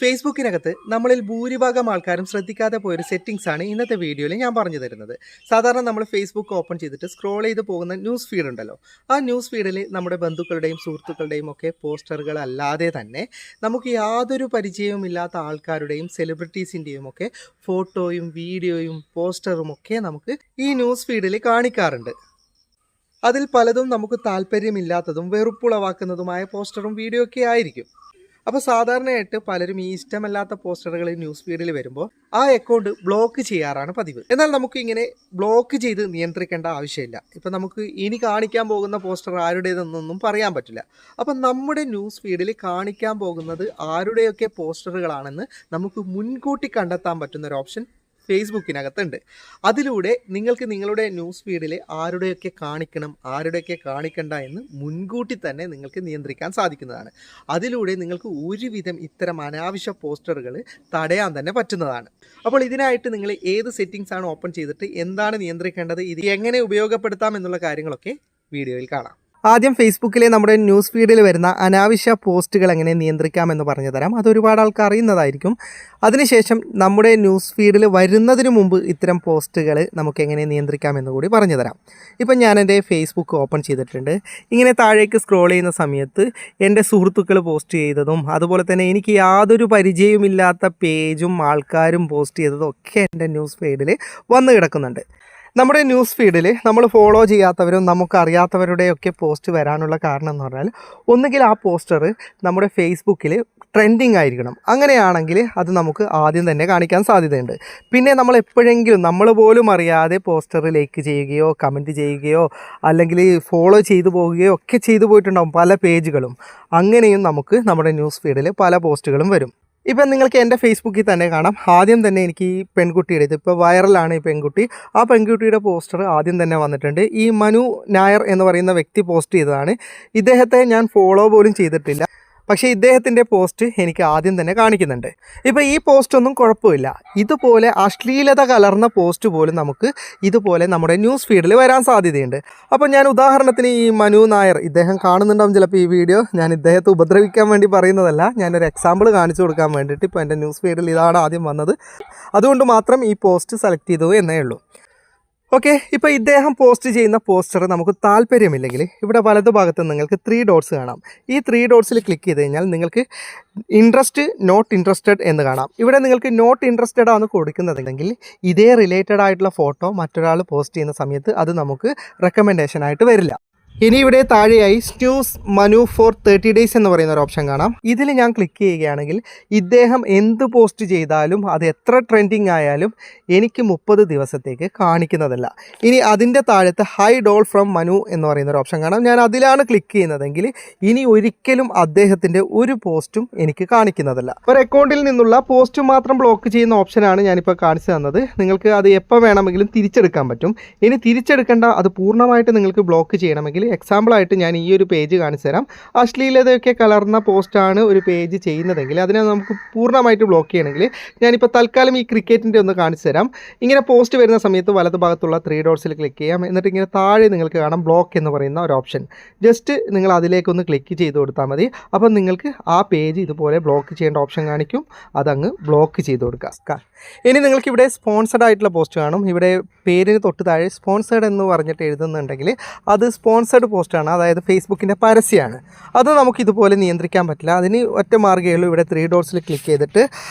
ഫേസ്ബുക്കിനകത്ത് നമ്മളിൽ ഭൂരിഭാഗം ആൾക്കാരും ശ്രദ്ധിക്കാതെ പോയൊരു സെറ്റിംഗ്സ് ആണ് ഇന്നത്തെ വീഡിയോയിൽ ഞാൻ പറഞ്ഞു തരുന്നത്. സാധാരണ നമ്മൾ ഫേസ്ബുക്ക് ഓപ്പൺ ചെയ്തിട്ട് സ്ക്രോൾ ചെയ്ത് പോകുന്ന ന്യൂസ് ഫീഡ് ഉണ്ടല്ലോ, ആ ന്യൂസ് ഫീഡിൽ നമ്മുടെ ബന്ധുക്കളുടെയും സുഹൃത്തുക്കളുടെയും ഒക്കെ പോസ്റ്ററുകൾ അല്ലാതെ തന്നെ നമുക്ക് യാതൊരു പരിചയവുമില്ലാത്ത ആൾക്കാരുടെയും സെലിബ്രിറ്റീസിൻ്റെയും ഒക്കെ ഫോട്ടോയും വീഡിയോയും പോസ്റ്ററും ഒക്കെ നമുക്ക് ഈ ന്യൂസ് ഫീഡിൽ കാണിക്കാറുണ്ട്. അതിൽ പലതും നമുക്ക് താല്പര്യമില്ലാത്തതും വെറുപ്പുളവാക്കുന്നതുമായ പോസ്റ്ററും വീഡിയോ ഒക്കെ ആയിരിക്കും. അപ്പോൾ സാധാരണയായിട്ട് പലരും ഈ ഇഷ്ടമല്ലാത്ത പോസ്റ്ററുകൾ ന്യൂസ് ഫീഡിൽ വരുമ്പോൾ ആ അക്കൗണ്ട് ബ്ലോക്ക് ചെയ്യാറാണ് പതിവ്. എന്നാൽ നമുക്ക് ഇങ്ങനെ ബ്ലോക്ക് ചെയ്ത് നിയന്ത്രിക്കേണ്ട ആവശ്യമില്ല. ഇപ്പം നമുക്ക് ഇനി കാണിക്കാൻ പോകുന്ന പോസ്റ്റർ ആരുടേതെന്നൊന്നും പറയാൻ പറ്റില്ല. അപ്പം നമ്മുടെ ന്യൂസ് ഫീഡിൽ കാണിക്കാൻ പോകുന്നത് ആരുടെയൊക്കെ പോസ്റ്ററുകളാണെന്ന് നമുക്ക് മുൻകൂട്ടി കണ്ടെത്താൻ പറ്റുന്ന ഒരു ഓപ്ഷൻ ഫേസ്ബുക്കിനകത്തുണ്ട്. അതിലൂടെ നിങ്ങൾക്ക് നിങ്ങളുടെ ന്യൂസ് ഫീഡിൽ ആരുടെയൊക്കെ കാണിക്കണം, ആരുടെയൊക്കെ കാണിക്കണ്ട എന്ന് മുൻകൂട്ടി തന്നെ നിങ്ങൾക്ക് നിയന്ത്രിക്കാൻ സാധിക്കുന്നതാണ്. അതിലൂടെ നിങ്ങൾക്ക് ഒരുവിധം ഇത്തരം അനാവശ്യ പോസ്റ്ററുകൾ തടയാൻ തന്നെ പറ്റുന്നതാണ്. അപ്പോൾ ഇതിനായിട്ട് നിങ്ങൾ ഏത് സെറ്റിംഗ്സ് ആണ് ഓപ്പൺ ചെയ്തിട്ട് എന്താണ് നിയന്ത്രിക്കേണ്ടത്, ഇത് എങ്ങനെ ഉപയോഗപ്പെടുത്താം എന്നുള്ള കാര്യങ്ങളൊക്കെ വീഡിയോയിൽ കാണാം. ആദ്യം ഫേസ്ബുക്കിലെ നമ്മുടെ ന്യൂസ് ഫീഡിൽ വരുന്ന അനാവശ്യ പോസ്റ്റുകൾ എങ്ങനെ നിയന്ത്രിക്കാമെന്ന് പറഞ്ഞു തരാം. അത് ഒരുപാട് ആൾക്ക് അറിയുന്നതായിരിക്കും. അതിനുശേഷം നമ്മുടെ ന്യൂസ് ഫീഡിൽ വരുന്നതിന് മുമ്പ് ഇത്തരം പോസ്റ്റുകൾ നമുക്ക് എങ്ങനെ നിയന്ത്രിക്കാമെന്ന് കൂടി പറഞ്ഞു തരാം. ഇപ്പം ഞാൻ എൻ്റെ ഫേസ്ബുക്ക് ഓപ്പൺ ചെയ്തിട്ടുണ്ട്. ഇങ്ങനെ താഴേക്ക് സ്ക്രോൾ ചെയ്യുന്ന സമയത്ത് എൻ്റെ സുഹൃത്തുക്കൾ പോസ്റ്റ് ചെയ്തതും അതുപോലെ തന്നെ എനിക്ക് യാതൊരു പരിചയവുമില്ലാത്ത പേജും ആൾക്കാരും പോസ്റ്റ് ചെയ്തതും ഒക്കെ എൻ്റെ ന്യൂസ് ഫീഡിൽ വന്ന് കിടക്കുന്നുണ്ട്. നമ്മുടെ ന്യൂസ് ഫീഡിൽ നമ്മൾ ഫോളോ ചെയ്യാത്തവരും നമുക്കറിയാത്തവരുടെയൊക്കെ പോസ്റ്റ് വരാനുള്ള കാരണം എന്ന് പറഞ്ഞാൽ ഒന്നുകിൽ ആ പോസ്റ്റർ നമ്മുടെ ഫേസ്ബുക്കിൽ ട്രെൻഡിങ് ആയിരിക്കണം. അങ്ങനെയാണെങ്കിൽ അത് നമുക്ക് ആദ്യം തന്നെ കാണിക്കാൻ സാധ്യതയുണ്ട്. പിന്നെ നമ്മൾ എപ്പോഴെങ്കിലും നമ്മൾ പോലും അറിയാതെ പോസ്റ്റർ ലൈക്ക് ചെയ്യുകയോ കമൻറ്റ് ചെയ്യുകയോ അല്ലെങ്കിൽ ഫോളോ ചെയ്തു പോവുകയോ ഒക്കെ ചെയ്തു പോയിട്ടുണ്ടാകും പല പേജുകളും. അങ്ങനെയും നമുക്ക് നമ്മുടെ ന്യൂസ് ഫീഡിൽ പല പോസ്റ്റുകളും വരും. ഇപ്പം നിങ്ങൾക്ക് എൻ്റെ ഫേസ്ബുക്കിൽ തന്നെ കാണാം. ആദ്യം തന്നെ എനിക്ക് ഈ പെൺകുട്ടിയുടെ, ഇതിപ്പോൾ വൈറലാണ് ഈ പെൺകുട്ടി, ആ പെൺകുട്ടിയുടെ പോസ്റ്റർ ആദ്യം തന്നെ വന്നിട്ടുണ്ട്. ഈ മനു നായർ എന്ന് പറയുന്ന വ്യക്തി പോസ്റ്റ് ചെയ്തതാണ്. ഇദ്ദേഹത്തെ ഞാൻ ഫോളോ പോലും ചെയ്തിട്ടില്ല, പക്ഷേ ഇദ്ദേഹത്തിൻ്റെ പോസ്റ്റ് എനിക്ക് ആദ്യം തന്നെ കാണിക്കുന്നുണ്ട്. ഇപ്പോൾ ഈ പോസ്റ്റൊന്നും കുഴപ്പമില്ല. ഇതുപോലെ അശ്ലീലത കലർന്ന പോസ്റ്റ് പോലും നമുക്ക് ഇതുപോലെ നമ്മുടെ ന്യൂസ് ഫീഡിൽ വരാൻ സാധ്യതയുണ്ട്. അപ്പോൾ ഞാൻ ഉദാഹരണത്തിന് ഈ മനു നായർ, ഇദ്ദേഹം കാണുന്നുണ്ടാവും ചിലപ്പോൾ ഈ വീഡിയോ. ഞാൻ ഇദ്ദേഹത്തെ ഉപദ്രവിക്കാൻ വേണ്ടി പറയുന്നതല്ല, ഞാനൊരു എക്സാമ്പിൾ കാണിച്ചു കൊടുക്കാൻ വേണ്ടിയിട്ട് ഇപ്പോൾ എൻ്റെ ന്യൂസ് ഫീഡിൽ ഇതാണ് ആദ്യം വന്നത്, അതുകൊണ്ട് മാത്രം ഈ പോസ്റ്റ് സെലക്ട് ചെയ്തു എന്നേ ഉള്ളൂ. ഓക്കെ, ഇപ്പോൾ ഇദ്ദേഹം പോസ്റ്റ് ചെയ്യുന്ന പോസ്റ്റർ നമുക്ക് താല്പര്യമില്ലെങ്കിൽ ഇവിടെ വലതുഭാഗത്ത് നിങ്ങൾക്ക് 3 ഡോട്ട്സ് കാണാം. ഈ 3 ഡോട്ട്സിൽ ക്ലിക്ക് ചെയ്ത് കഴിഞ്ഞാൽ നിങ്ങൾക്ക് ഇൻട്രസ്റ്റ്, നോട്ട് ഇൻട്രസ്റ്റഡ് എന്ന് കാണാം. ഇവിടെ നിങ്ങൾക്ക് നോട്ട് ഇൻട്രസ്റ്റഡ് ആണ് കൊടുക്കുന്നതെങ്കിൽ ഇതേ റിലേറ്റഡ് ആയിട്ടുള്ള ഫോട്ടോ മറ്റൊരാൾ പോസ്റ്റ് ചെയ്യുന്ന സമയത്ത് അത് നമുക്ക് റെക്കമെൻഡേഷൻ ആയിട്ട് വരില്ല. ഇനി ഇവിടെ താഴെയായി സ്നൂസ് മനു ഫോർ 30 days എന്ന് പറയുന്ന ഒരു ഓപ്ഷൻ കാണാം. ഇതിൽ ഞാൻ ക്ലിക്ക് ചെയ്യുകയാണെങ്കിൽ ഇദ്ദേഹം എന്ത് പോസ്റ്റ് ചെയ്താലും അത് എത്ര ട്രെൻഡിങ് ആയാലും എനിക്ക് 30 ദിവസത്തേക്ക് കാണിക്കുന്നതല്ല. ഇനി അതിൻ്റെ താഴത്ത് ഹൈഡ് ഓൾ ഫ്രം മനു എന്ന് പറയുന്ന ഒരു ഓപ്ഷൻ കാണാം. ഞാൻ അതിലാണ് ക്ലിക്ക് ചെയ്യുന്നതെങ്കിൽ ഇനി ഒരിക്കലും അദ്ദേഹത്തിൻ്റെ ഒരു പോസ്റ്റും എനിക്ക് കാണിക്കുന്നതല്ല. ഒരു അക്കൗണ്ടിൽ നിന്നുള്ള പോസ്റ്റ് മാത്രം ബ്ലോക്ക് ചെയ്യുന്ന ഓപ്ഷനാണ് ഞാനിപ്പോൾ കാണിച്ചു തന്നത്. നിങ്ങൾക്ക് അത് എപ്പോൾ വേണമെങ്കിലും തിരിച്ചെടുക്കാൻ പറ്റും. ഇനി തിരിച്ചെടുക്കേണ്ട, അത് പൂർണ്ണമായിട്ട് നിങ്ങൾക്ക് ബ്ലോക്ക് ചെയ്യണമെങ്കിൽ എക്സാമ്പിളായിട്ട് ഞാൻ ഈ ഒരു പേജ് കാണിച്ചു തരാം. അശ്ലീലതയൊക്കെ കലർന്ന പോസ്റ്റാണ് ഒരു പേജ് ചെയ്യുന്നതെങ്കിൽ അതിനെ നമുക്ക് പൂർണ്ണമായിട്ട് ബ്ലോക്ക് ചെയ്യണമെങ്കിൽ ഞാനിപ്പോൾ തൽക്കാലം ഈ ക്രിക്കറ്റിൻ്റെ ഒന്ന് കാണിച്ചു തരാം. ഇങ്ങനെ പോസ്റ്റ് വരുന്ന സമയത്ത് വലതു ഭാഗത്തുള്ള 3 ഡോട്ട്സിൽ ക്ലിക്ക് ചെയ്യാം. എന്നിട്ട് ഇങ്ങനെ താഴെ നിങ്ങൾക്ക് കാണാം ബ്ലോക്ക് എന്ന് പറയുന്ന ഒരു ഓപ്ഷൻ. ജസ്റ്റ് നിങ്ങൾ അതിലേക്കൊന്ന് ക്ലിക്ക് ചെയ്ത് കൊടുത്താൽ മതി. അപ്പം നിങ്ങൾക്ക് ആ പേജ് ഇതുപോലെ ബ്ലോക്ക് ചെയ്യേണ്ട ഓപ്ഷൻ കാണിക്കും. അതങ്ങ് ബ്ലോക്ക് ചെയ്ത് കൊടുക്കുക. ഇനി നിങ്ങൾക്കിവിടെ സ്പോൺസർഡ് ആയിട്ടുള്ള പോസ്റ്റ് കാണും. ഇവിടെ പേരിന് തൊട്ട് താഴെ സ്പോൺസേഡ് എന്ന് പറഞ്ഞിട്ട് എഴുതുന്നുണ്ടെങ്കിൽ അത് സ്പോൺസേഡ് പോസ്റ്റാണ്, അതായത് ഫേസ്ബുക്കിൻ്റെ പരസ്യമാണ്. അത് നമുക്കിതുപോലെ നിയന്ത്രിക്കാൻ പറ്റില്ല. അതിന് ഒറ്റ മാർഗ്ഗമേ ഉള്ളൂ. ഇവിടെ 3 ഡോട്ട്സിൽ ക്ലിക്ക് ചെയ്തിട്ട്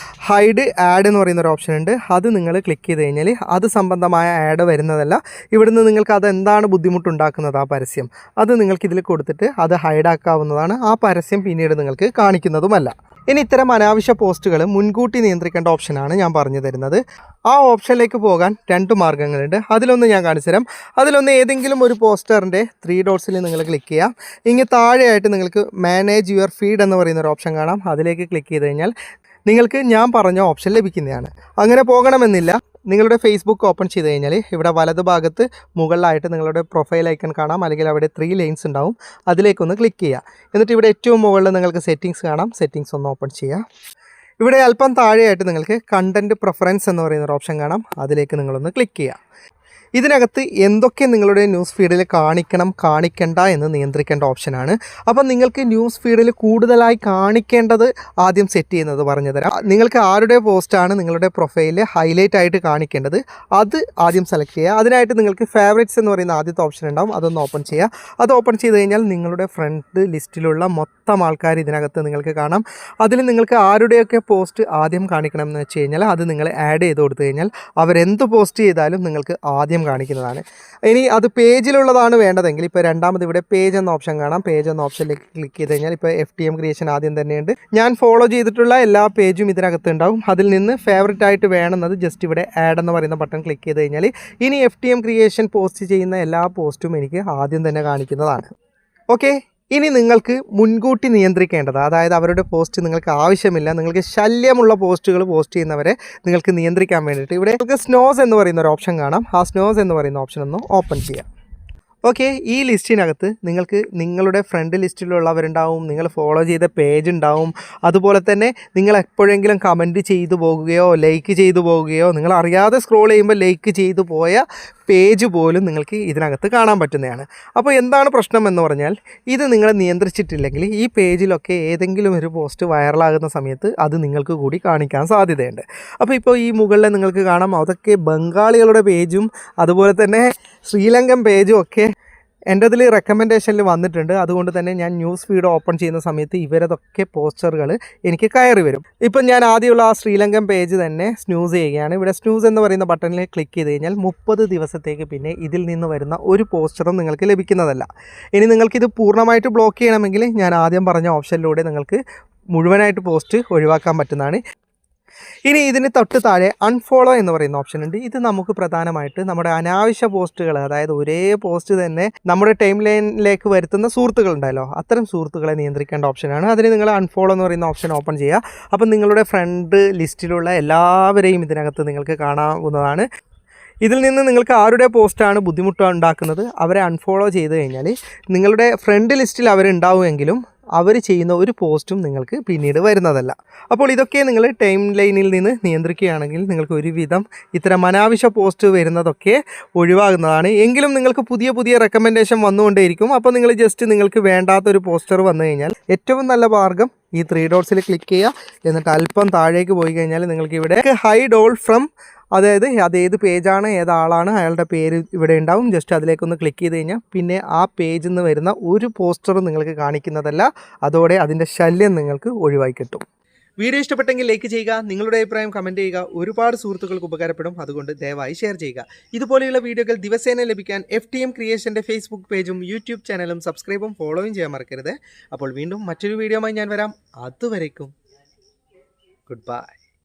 ഹൈഡ് ആഡ് എന്ന് പറയുന്ന ഒരു ഓപ്ഷൻ ഉണ്ട്. അത് നിങ്ങൾ ക്ലിക്ക് ചെയ്ത് കഴിഞ്ഞാൽ അത് സംബന്ധമായ ആഡ് വരുന്നതല്ല. ഇവിടുന്ന് നിങ്ങൾക്ക് അതെന്താണ് ബുദ്ധിമുട്ടുണ്ടാക്കുന്നത് ആ പരസ്യം, അത് നിങ്ങൾക്കിതിൽ കൊടുത്തിട്ട് അത് ഹൈഡാക്കാവുന്നതാണ്. ആ പരസ്യം പിന്നീട് നിങ്ങൾക്ക് കാണിക്കുന്നതുമല്ല. ഇനി ഇത്തരം അനാവശ്യ പോസ്റ്റുകൾ മുൻകൂട്ടി നിയന്ത്രിക്കേണ്ട ഓപ്ഷനാണ് ഞാൻ പറഞ്ഞു തരുന്നത്. ആ ഓപ്ഷനിലേക്ക് പോകാൻ 2 മാർഗ്ഗങ്ങളുണ്ട്. അതിലൊന്ന് ഞാൻ കാണിച്ചു തരാം. അതിലൊന്ന് ഏതെങ്കിലും ഒരു പോസ്റ്ററിൻ്റെ 3 ഡോട്ട്സിൽ നിങ്ങൾ ക്ലിക്ക് ചെയ്യാം. ഇങ്ങനെ താഴെയായിട്ട് നിങ്ങൾക്ക് മാനേജ് യുവർ ഫീഡ് എന്ന് പറയുന്ന ഒരു ഓപ്ഷൻ കാണാം. അതിലേക്ക് ക്ലിക്ക് ചെയ്ത് കഴിഞ്ഞാൽ നിങ്ങൾക്ക് ഞാൻ പറഞ്ഞ ഓപ്ഷൻ ലഭിക്കുന്നതാണ്. അങ്ങനെ പോകണമെന്നില്ല. നിങ്ങളുടെ ഫേസ്ബുക്ക് ഓപ്പൺ ചെയ്ത് കഴിഞ്ഞാൽ ഇവിടെ വലതുഭാഗത്ത് മുകളിലായിട്ട് നിങ്ങളുടെ പ്രൊഫൈൽ ഐക്കൺ കാണാം, അല്ലെങ്കിൽ അവിടെ 3 ലൈൻസ് ഉണ്ടാവും. അതിലേക്കൊന്ന് ക്ലിക്ക് ചെയ്യുക. എന്നിട്ട് ഇവിടെ ഏറ്റവും മുകളിൽ നിങ്ങൾക്ക് സെറ്റിങ്സ് കാണാം. സെറ്റിങ്സ് ഒന്ന് ഓപ്പൺ ചെയ്യുക. ഇവിടെ അല്പം താഴെയായിട്ട് നിങ്ങൾക്ക് കണ്ടൻറ്റ് പ്രിഫറൻസ് എന്ന് പറയുന്ന ഒരു ഓപ്ഷൻ കാണാം. അതിലേക്ക് നിങ്ങളൊന്ന് ക്ലിക്ക് ചെയ്യുക. ഇതിനകത്ത് എന്തൊക്കെ നിങ്ങളുടെ ന്യൂസ് ഫീഡിൽ കാണിക്കണ്ട എന്ന് നിയന്ത്രിക്കേണ്ട ഓപ്ഷനാണ്. അപ്പം നിങ്ങൾക്ക് ന്യൂസ് ഫീഡിൽ കൂടുതലായി കാണിക്കേണ്ടത് ആദ്യം സെറ്റ് ചെയ്യുന്നത് പറഞ്ഞു തരാം. നിങ്ങൾക്ക് ആരുടെ പോസ്റ്റാണ് നിങ്ങളുടെ പ്രൊഫൈലിൽ ഹൈലൈറ്റ് ആയിട്ട് കാണിക്കേണ്ടത് അത് ആദ്യം സെലക്ട് ചെയ്യുക. അതിനായിട്ട് നിങ്ങൾക്ക് ഫേവറേറ്റ്സ് എന്ന് പറയുന്ന ആദ്യത്തെ ഓപ്ഷൻ ഉണ്ടാവും, അതൊന്ന് ഓപ്പൺ ചെയ്യുക. അത് ഓപ്പൺ ചെയ്ത് കഴിഞ്ഞാൽ നിങ്ങളുടെ ഫ്രണ്ട് ലിസ്റ്റിലുള്ള മൊത്തം ആൾക്കാർ ഇതിനകത്ത് നിങ്ങൾക്ക് കാണാം. അതിൽ നിങ്ങൾക്ക് ആരുടെയൊക്കെ പോസ്റ്റ് ആദ്യം കാണിക്കണം എന്ന് വെച്ച് കഴിഞ്ഞാൽ അത് നിങ്ങൾ ആഡ് ചെയ്ത് കൊടുത്തു കഴിഞ്ഞാൽ അവരെന്ത് പോസ്റ്റ് ചെയ്താലും നിങ്ങൾക്ക് ആദ്യം കാണിക്കുന്നതാണ്. ഇനി അത് പേജിലുള്ളതാണ് വേണ്ടതെങ്കിൽ ഇപ്പോൾ രണ്ടാമത് ഇവിടെ പേജ് എന്ന ഓപ്ഷൻ കാണാം. പേജ് എന്ന ഓപ്ഷനിലേക്ക് ക്ലിക്ക് ചെയ്ത് കഴിഞ്ഞാൽ ഇപ്പോൾ FTM ക്രിയേഷൻ ആദ്യം തന്നെയുണ്ട്. ഞാൻ ഫോളോ ചെയ്തിട്ടുള്ള എല്ലാ പേജും ഇതിനകത്ത് ഉണ്ടാവും. അതിൽ നിന്ന് ഫേവറേറ്റ് ആയിട്ട് വേണമെന്നത് ജസ്റ്റ് ഇവിടെ ആഡ് എന്ന് പറയുന്ന ബട്ടൺ ക്ലിക്ക് ചെയ്ത് കഴിഞ്ഞാൽ ഇനി FTM ക്രിയേഷൻ പോസ്റ്റ് ചെയ്യുന്ന എല്ലാ പോസ്റ്റും എനിക്ക് ആദ്യം തന്നെ കാണിക്കുന്നതാണ്. ഓക്കെ, ഇനി നിങ്ങൾക്ക് മുൻകൂട്ടി നിയന്ത്രിക്കേണ്ടത്, അതായത് അവരുടെ പോസ്റ്റ് നിങ്ങൾക്ക് ആവശ്യമില്ല, നിങ്ങൾക്ക് ശല്യമുള്ള പോസ്റ്റുകൾ പോസ്റ്റ് ചെയ്യുന്നവരെ നിങ്ങൾക്ക് നിയന്ത്രിക്കാൻ വേണ്ടിയിട്ട് ഇവിടെ നിങ്ങൾക്ക് സ്നോസ് എന്ന് പറയുന്ന ഒരു ഓപ്ഷൻ കാണാം. ആ സ്നോസ് എന്ന് പറയുന്ന ഓപ്ഷൻ ഒന്ന് ഓപ്പൺ ചെയ്യാം. ഓക്കെ, ഈ ലിസ്റ്റിനകത്ത് നിങ്ങൾക്ക് നിങ്ങളുടെ ഫ്രണ്ട് ലിസ്റ്റിലുള്ളവരുണ്ടാവും, നിങ്ങൾ ഫോളോ ചെയ്ത പേജ് ഉണ്ടാവും, അതുപോലെ തന്നെ നിങ്ങൾ എപ്പോഴെങ്കിലും കമൻറ്റ് ചെയ്തു പോകുകയോ ലൈക്ക് ചെയ്തു പോകുകയോ നിങ്ങൾ അറിയാതെ സ്ക്രോൾ ചെയ്യുമ്പോൾ ലൈക്ക് ചെയ്തു പോയ പേജ് പോലും നിങ്ങൾക്ക് ഇതിനകത്ത് കാണാൻ പറ്റുന്നതാണ്. അപ്പോൾ എന്താണ് പ്രശ്നം എന്ന് പറഞ്ഞാൽ ഇത് നിങ്ങൾ നിയന്ത്രിച്ചിട്ടില്ലെങ്കിൽ ഈ പേജിലൊക്കെ ഏതെങ്കിലും ഒരു പോസ്റ്റ് വൈറലാകുന്ന സമയത്ത് അത് നിങ്ങൾക്ക് കൂടി കാണിക്കാൻ സാധ്യതയുണ്ട്. അപ്പോൾ ഇപ്പോൾ ഈ മുകളിൽ നിങ്ങൾക്ക് കാണാം അതൊക്കെ ബംഗാളികളുടെ പേജും അതുപോലെ തന്നെ ശ്രീലങ്കൻ പേജും ഒക്കെ എൻ്റെ അതിൽ റെക്കമെൻഡേഷനിൽ വന്നിട്ടുണ്ട്. അതുകൊണ്ട് തന്നെ ഞാൻ ന്യൂസ് ഫീഡ് ഓപ്പൺ ചെയ്യുന്ന സമയത്ത് ഇവരതൊക്കെ പോസ്റ്ററുകൾ എനിക്ക് കയറി വരും. ഇപ്പം ഞാൻ ആദ്യമുള്ള ആ ശ്രീലങ്കൻ പേജ് തന്നെ സ്നൂസ് ചെയ്യുകയാണ്. ഇവിടെ സ്നൂസ് എന്ന് പറയുന്ന ബട്ടണിൽ ക്ലിക്ക് ചെയ്ത് കഴിഞ്ഞാൽ 30 ദിവസത്തേക്ക് പിന്നെ ഇതിൽ നിന്ന് വരുന്ന ഒരു പോസ്റ്ററും നിങ്ങൾക്ക് ലഭിക്കുന്നതല്ല. ഇനി നിങ്ങൾക്കിത് പൂർണ്ണമായിട്ട് ബ്ലോക്ക് ചെയ്യണമെങ്കിൽ ഞാൻ ആദ്യം പറഞ്ഞ ഓപ്ഷനിലൂടെ നിങ്ങൾക്ക് മുഴുവനായിട്ട് പോസ്റ്റ് ഒഴിവാക്കാൻ പറ്റുന്നതാണ്. ഇനി ഇതിന് തൊട്ട് താഴെ അൺഫോളോ എന്ന് പറയുന്ന ഓപ്ഷൻ ഉണ്ട്. ഇത് നമുക്ക് പ്രധാനമായിട്ട് നമ്മുടെ അനാവശ്യ പോസ്റ്റുകൾ, അതായത് ഒരേ പോസ്റ്റ് തന്നെ നമ്മുടെ ടൈം ലൈനിലേക്ക് വരുത്തുന്ന സുഹൃത്തുക്കളുണ്ടല്ലോ, അത്തരം സുഹൃത്തുക്കളെ നിയന്ത്രിക്കേണ്ട ഓപ്ഷനാണ്. അതിന് നിങ്ങൾ അൺഫോളോ എന്ന് പറയുന്ന ഓപ്ഷൻ ഓപ്പൺ ചെയ്യുക. അപ്പം നിങ്ങളുടെ ഫ്രണ്ട് ലിസ്റ്റിലുള്ള എല്ലാവരെയും ഇതിനകത്ത് നിങ്ങൾക്ക് കാണാവുന്നതാണ്. ഇതിൽ നിന്ന് നിങ്ങൾക്ക് ആരുടെ പോസ്റ്റാണ് ബുദ്ധിമുട്ട് ഉണ്ടാക്കുന്നത് അവരെ അൺഫോളോ ചെയ്ത് കഴിഞ്ഞാൽ നിങ്ങളുടെ ഫ്രണ്ട് ലിസ്റ്റിൽ അവരുണ്ടാവുമെങ്കിലും അവർ ചെയ്യുന്ന ഒരു പോസ്റ്റും നിങ്ങൾക്ക് പിന്നീട് വരുന്നതല്ല. അപ്പോൾ ഇതൊക്കെ നിങ്ങൾ ടൈം ലൈനിൽ നിന്ന് നിയന്ത്രിക്കുകയാണെങ്കിൽ നിങ്ങൾക്ക് ഒരുവിധം ഇത്തരം അനാവശ്യ പോസ്റ്റ് വരുന്നതൊക്കെ ഒഴിവാകുന്നതാണ്. എങ്കിലും നിങ്ങൾക്ക് പുതിയ പുതിയ റെക്കമെൻഡേഷൻ വന്നുകൊണ്ടേയിരിക്കും. അപ്പോൾ നിങ്ങൾ ജസ്റ്റ് നിങ്ങൾക്ക് വേണ്ടാത്തൊരു പോസ്റ്റർ വന്നു കഴിഞ്ഞാൽ ഏറ്റവും നല്ല മാർഗ്ഗം ഈ 3 ഡോട്ട്സിൽ ക്ലിക്ക് ചെയ്യുക. എന്നിട്ട് അല്പം താഴേക്ക് പോയി കഴിഞ്ഞാൽ നിങ്ങൾക്ക് ഇവിടെ ഹൈഡ് ഓൾ ഫ്രം, അതായത് അതേത് പേജാണ് ഏതാളാണ് അയാളുടെ പേര് ഇവിടെ ഉണ്ടാവും. ജസ്റ്റ് അതിലേക്കൊന്ന് ക്ലിക്ക് ചെയ്ത് കഴിഞ്ഞാൽ പിന്നെ ആ പേജിൽ നിന്ന് വരുന്ന ഒരു പോസ്റ്ററും നിങ്ങൾക്ക് കാണിക്കുന്നതല്ല. അതോടെ അതിൻ്റെ ശല്യം നിങ്ങൾക്ക് ഒഴിവായി കിട്ടും. വീഡിയോ ഇഷ്ടപ്പെട്ടെങ്കിൽ ലൈക്ക് ചെയ്യുക, നിങ്ങളുടെ അഭിപ്രായം കമൻറ്റ് ചെയ്യുക. ഒരുപാട് സുഹൃത്തുക്കൾക്ക് ഉപകാരപ്പെടും, അതുകൊണ്ട് ദയവായി ഷെയർ ചെയ്യുക. ഇതുപോലെയുള്ള വീഡിയോകൾ ദിവസേന ലഭിക്കാൻ FTM ക്രിയേഷൻ്റെ ഫേസ്ബുക്ക് പേജും യൂട്യൂബ് ചാനലും സബ്സ്ക്രൈബും ഫോളോയും ചെയ്യാൻ മറക്കരുത്. അപ്പോൾ വീണ്ടും മറ്റൊരു വീഡിയോയുമായി ഞാൻ വരാം. അതുവരേക്കും ഗുഡ് ബൈ.